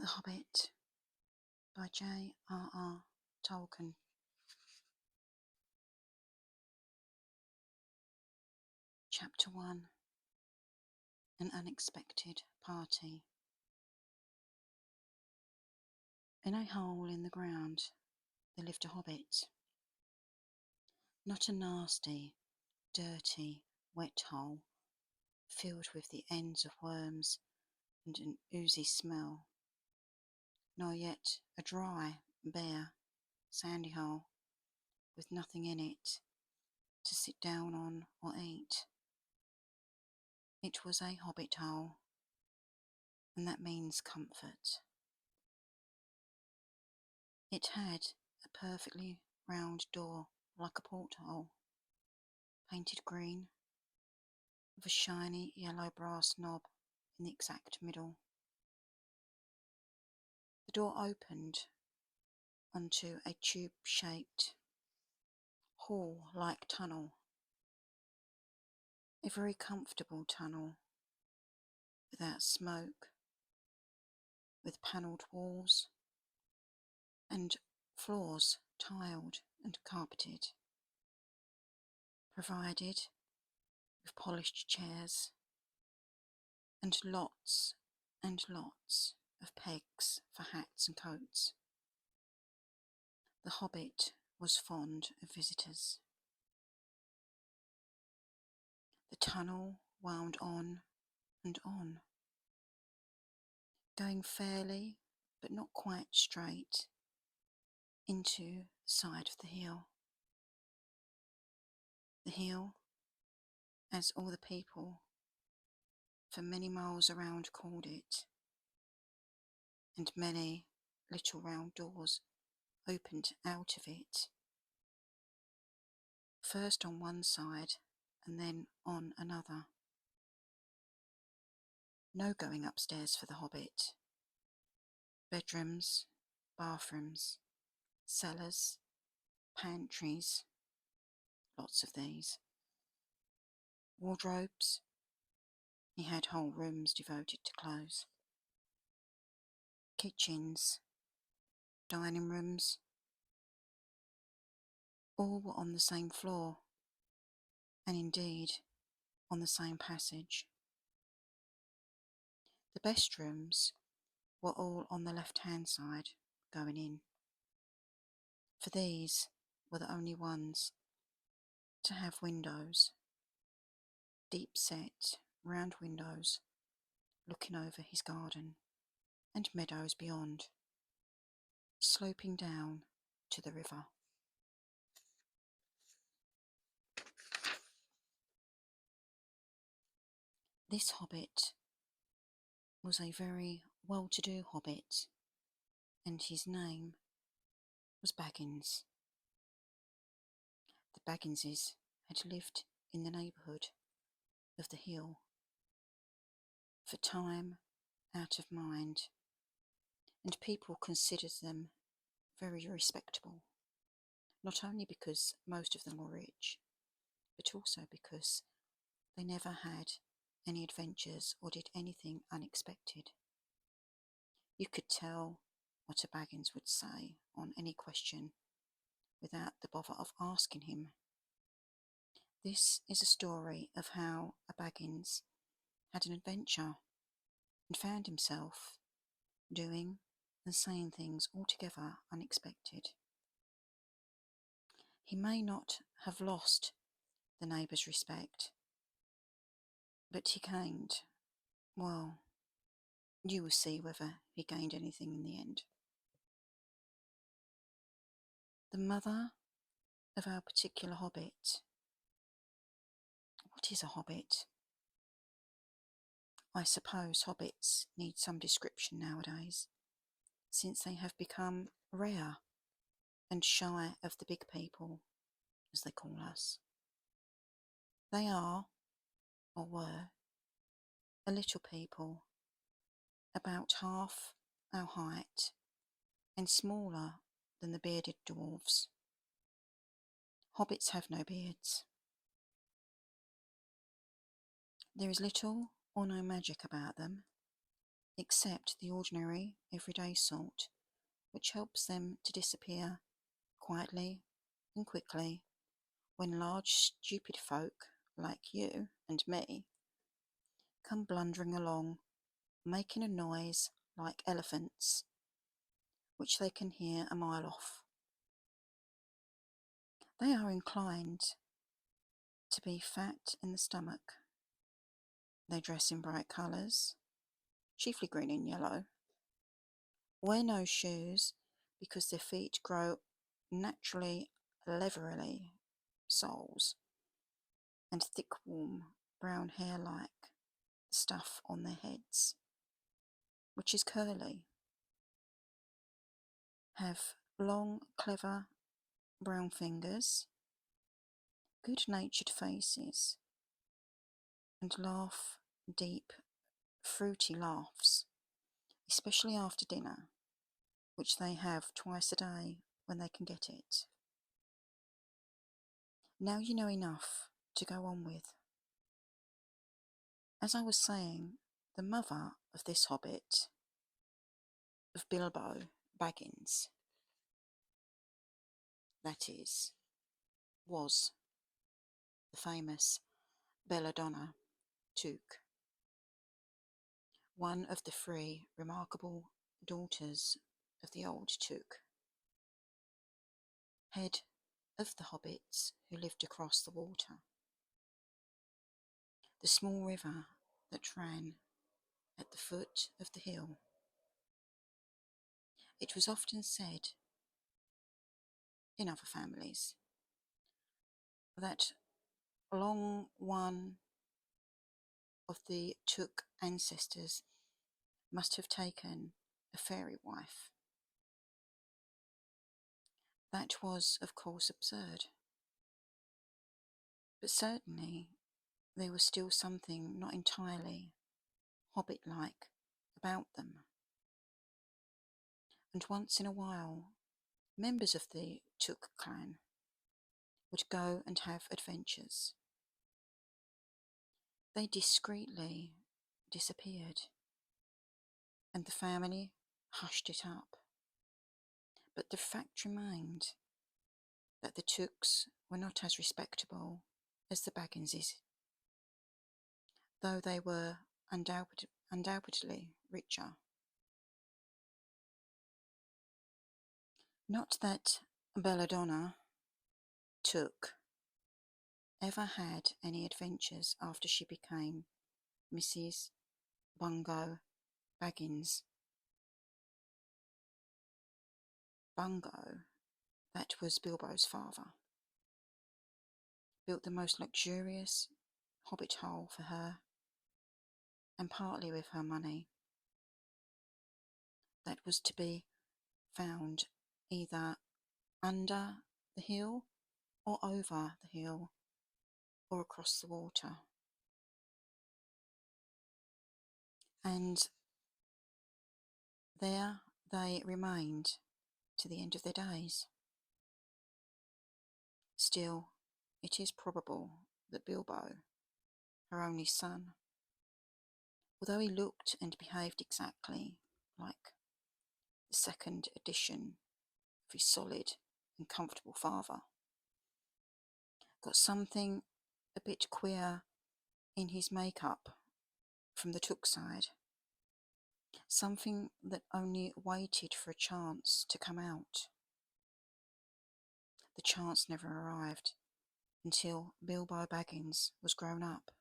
The Hobbit by J.R.R. Tolkien. Chapter 1. An Unexpected Party. In a hole in the ground there lived a hobbit. Not a nasty, dirty, wet hole, filled with the ends of worms and an oozy smell, nor yet a dry, bare, sandy hole, with nothing in it to sit down on or eat. It was a hobbit hole, and that means comfort. It had a perfectly round door like a porthole, painted green, with a shiny yellow brass knob in the exact middle. The door opened onto a tube-shaped, hall-like tunnel, a very comfortable tunnel, without smoke, with panelled walls and floors tiled and carpeted, provided with polished chairs and lots of pegs for hats and coats. The Hobbit was fond of visitors. The tunnel wound on and on, going fairly but not quite straight into the side of the hill. The hill, as all the people for many miles around called it, and many little round doors opened out of it, first on one side and then on another. No going upstairs for the Hobbit. Bedrooms, bathrooms, cellars, pantries, lots of these. Wardrobes, he had whole rooms devoted to clothes. Kitchens, dining rooms, all were on the same floor, and indeed on the same passage. The best rooms were all on the left-hand side, going in, for these were the only ones to have windows, deep-set, round windows, looking over his garden and meadows beyond, sloping down to the river. This hobbit was a very well-to-do hobbit, and his name was Baggins. The Bagginses had lived in the neighbourhood of the hill for time out of mind, and people considered them very respectable, not only because most of them were rich, but also because they never had any adventures or did anything unexpected. You could tell what a Baggins would say on any question without the bother of asking him. This is a story of how a Baggins had an adventure and found himself doing and saying things altogether unexpected. He may not have lost the neighbours' respect, but he gained, well, you will see whether he gained anything in the end. The mother of our particular hobbit. What is a hobbit? I suppose hobbits need some description nowadays, since they have become rare and shy of the big people, as they call us. They are, or were, a little people, about half our height and smaller than the bearded dwarves. Hobbits have no beards. There is little or no magic about them, except the ordinary, everyday sort, which helps them to disappear quietly and quickly when large, stupid folk like you and me come blundering along, making a noise like elephants, which they can hear a mile off. They are inclined to be fat in the stomach. They dress in bright colours, chiefly green and yellow, wear no shoes because their feet grow naturally leathery soles, and thick warm brown hair like the stuff on their heads, which is curly, have long, clever brown fingers, good-natured faces, and laugh deep, fruity laughs, especially after dinner, which they have twice a day when they can get it. Now you know enough to go on with. As I was saying, the mother of this hobbit, of Bilbo Baggins, that is, was the famous Belladonna Took, one of the three remarkable daughters of the old Took, head of the hobbits who lived across the water, the small river that ran at the foot of the hill. It was often said in other families that long one of the Took ancestors must have taken a fairy wife. That was, of course, absurd. But certainly there was still something not entirely hobbit-like about them. And once in a while, members of the Took clan would go and have adventures. They discreetly disappeared, and the family hushed it up. But the fact remained that the Tooks were not as respectable as the Bagginses, though they were undoubtedly richer. Not that Belladonna Took ever had any adventures after she became Mrs. Bungo Baggins. Bungo, that was Bilbo's father, built the most luxurious hobbit hole for her, and partly with her money, that was to be found either under the hill or over the hill or across the water. And there they remained to the end of their days. Still, it is probable that Bilbo, her only son, although he looked and behaved exactly like the second edition of his solid and comfortable father, got something a bit queer in his makeup from the Took side, something that only waited for a chance to come out. The chance never arrived until Bilbo Baggins was grown up.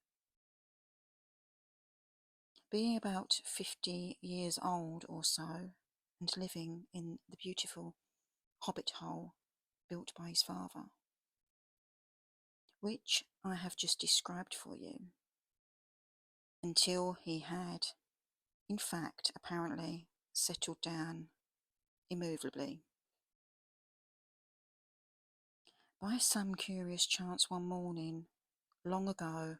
Being about 50 years old or so, and living in the beautiful hobbit hole built by his father, which I have just described for you, until he had, in fact, apparently settled down immovably. By some curious chance one morning, long ago,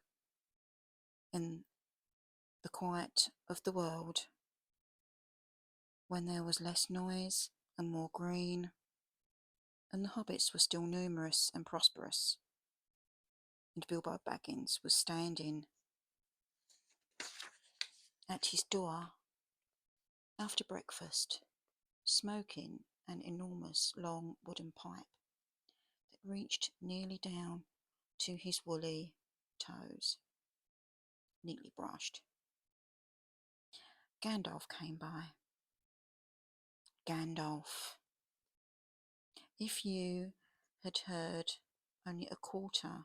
in the quiet of the world, when there was less noise and more green, and the hobbits were still numerous and prosperous, and Bilbo Baggins was standing at his door After breakfast, smoking an enormous long wooden pipe that reached nearly down to his woolly toes, neatly brushed, Gandalf came by. Gandalf, if you had heard only a quarter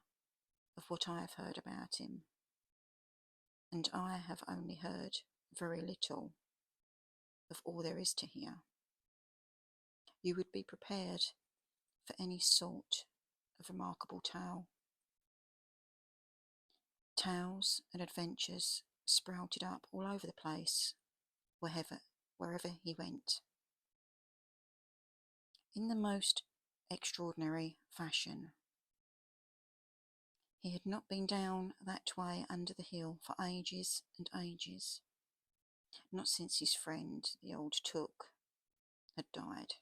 of what I have heard about him, and I have only heard very little of all there is to hear, you would be prepared for any sort of remarkable tale. Tales and adventures sprouted up all over the place, wherever he went. In the most extraordinary fashion. He had not been down that way under the hill for ages and ages, not since his friend, the old Took, had died.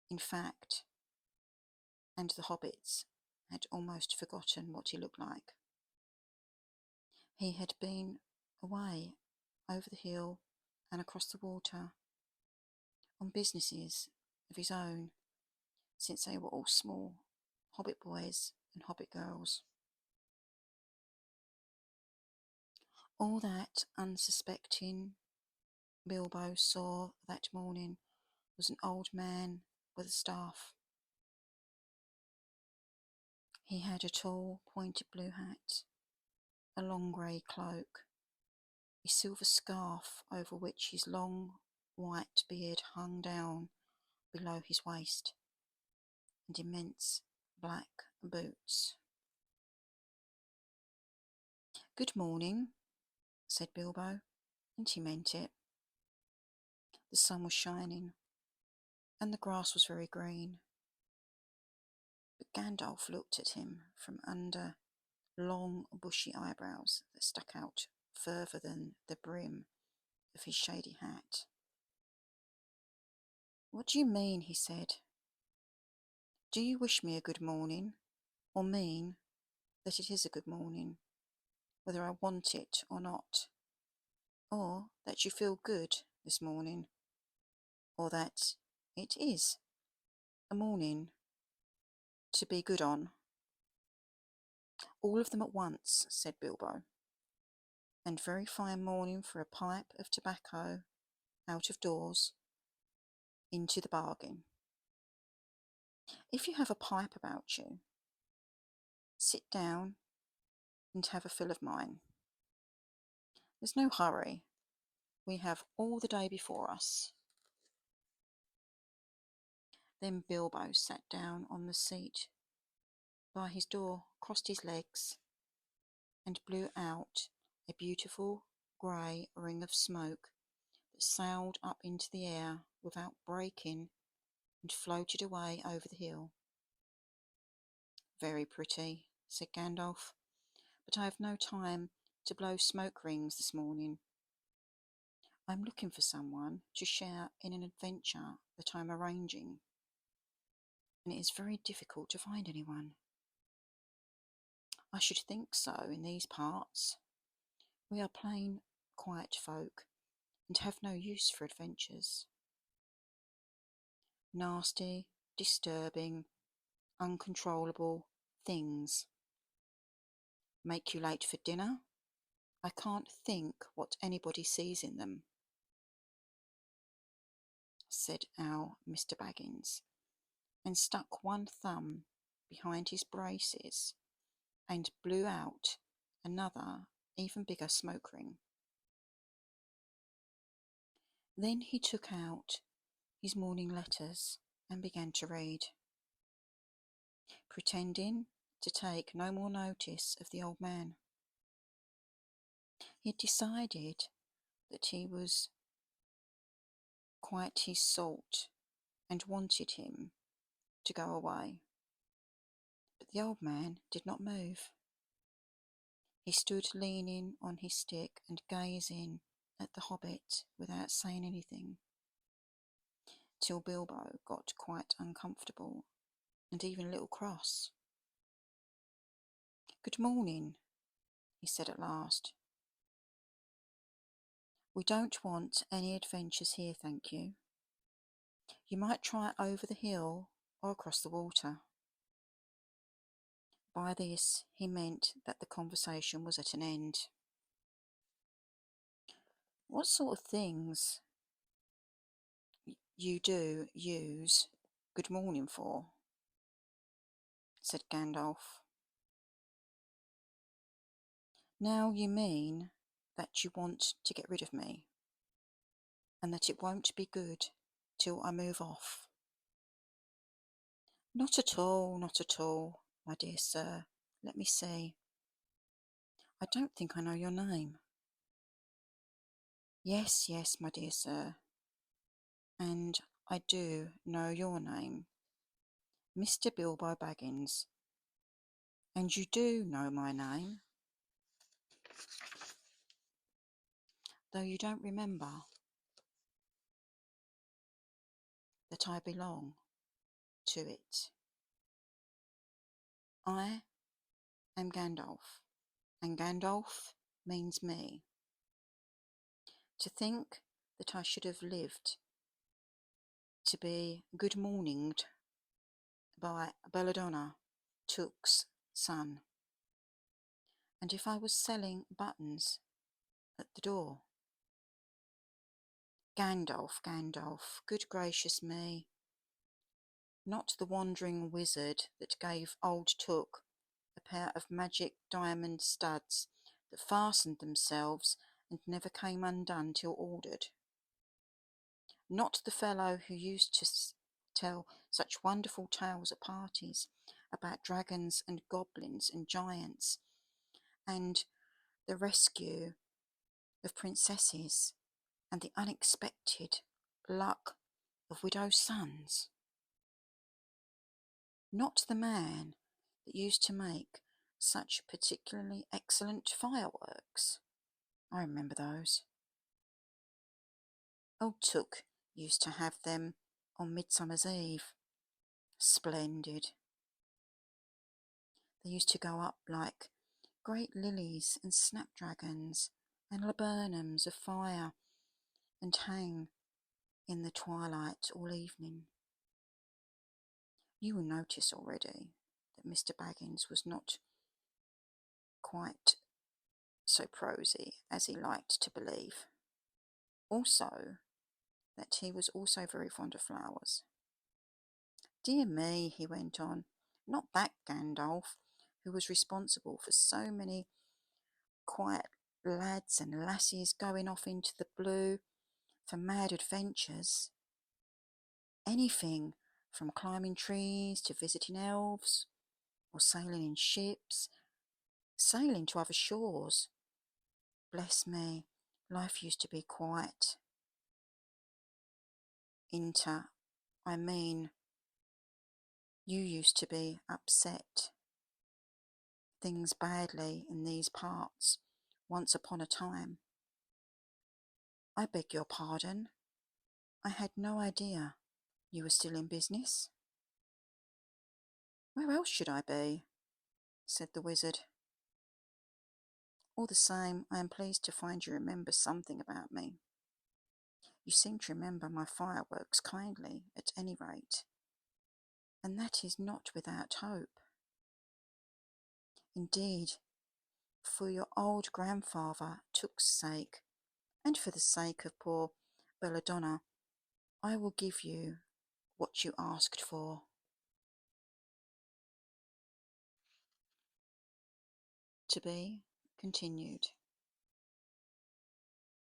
In fact, and the hobbits had almost forgotten what he looked like. He had been away over the hill and across the water on businesses of his own since they were all small hobbit boys and hobbit girls. All that unsuspecting Bilbo saw that morning was an old man with a staff. He had a tall, pointed blue hat, a long grey cloak, a silver scarf over which his long white beard hung down below his waist, and immense black boots. "Good morning," said Bilbo, and he meant it. The sun was shining, and the grass was very green. But Gandalf looked at him from under long bushy eyebrows that stuck out further than the brim of his shady hat. "What do you mean?" he said. "Do you wish me a good morning, or mean that it is a good morning, whether I want it or not, or that you feel good this morning, or that it is a morning to be good on?" "All of them at once," said Bilbo, "and very fine morning for a pipe of tobacco out of doors, into the bargain. If you have a pipe about you, sit down and have a fill of mine. There's no hurry. We have all the day before us." Then Bilbo sat down on the seat by his door, crossed his legs, and blew out a beautiful grey ring of smoke that sailed up into the air without breaking and floated away over the hill. "Very pretty," said Gandalf, "but I have no time to blow smoke rings this morning. I'm looking for someone to share in an adventure that I'm arranging, and it is very difficult to find anyone." "I should think so in these parts. We are plain, quiet folk, and have no use for adventures. Nasty, disturbing, uncontrollable things make you late for dinner. I can't think what anybody sees in them," said our Mr. Baggins, and stuck one thumb behind his braces and blew out another, even bigger smoke ring. Then he took out his morning letters and began to read, pretending to take no more notice of the old man. He had decided that he was quite his sort and wanted him to go away. But the old man did not move. He stood leaning on his stick and gazing at the hobbit without saying anything, till Bilbo got quite uncomfortable and even a little cross. "Good morning," he said at last. We don't want any adventures here, thank you. You might try over the hill or across the water." By this he meant that the conversation was at an end. "What sort of things you do use good morning for?" said Gandalf. "Now you mean that you want to get rid of me, and that it won't be good till I move off." Not at all, my dear sir. Let me see. I don't think I know your name." Yes, my dear sir, and I do know your name, Mr. Bilbo Baggins, and you do know my name, though you don't remember that I belong to it. I am Gandalf, and Gandalf means me. To think that I should have lived to be good morninged by Belladonna, Took's son, and if I was selling buttons at the door. Gandalf, good gracious me, not the wandering wizard that gave old Took a pair of magic diamond studs that fastened themselves and never came undone till ordered. Not the fellow who used to tell such wonderful tales at parties about dragons and goblins and giants and the rescue of princesses and the unexpected luck of widows' sons. Not the man that used to make such particularly excellent fireworks. I remember those. Old Took used to have them on Midsummer's Eve. Splendid. They used to go up like great lilies and snapdragons and laburnums of fire and hang in the twilight all evening. You will notice already that Mr. Baggins was not quite so prosy as he liked to believe. Also, that he was also very fond of flowers. "Dear me," he went on, "not that Gandalf, who was responsible for so many quiet lads and lassies going off into the blue for mad adventures. Anything from climbing trees to visiting elves, or sailing in ships, sailing to other shores. Bless me, life used to be quite you used to be upset things badly in these parts once upon a time." "I beg your pardon. I had no idea you were still in business." "Where else should I be?" said the wizard. "All the same, I am pleased to find you remember something about me. You seem to remember my fireworks kindly, at any rate, and that is not without hope. Indeed, for your old grandfather Took's sake, and for the sake of poor Belladonna, I will give you what you asked for." To be continued.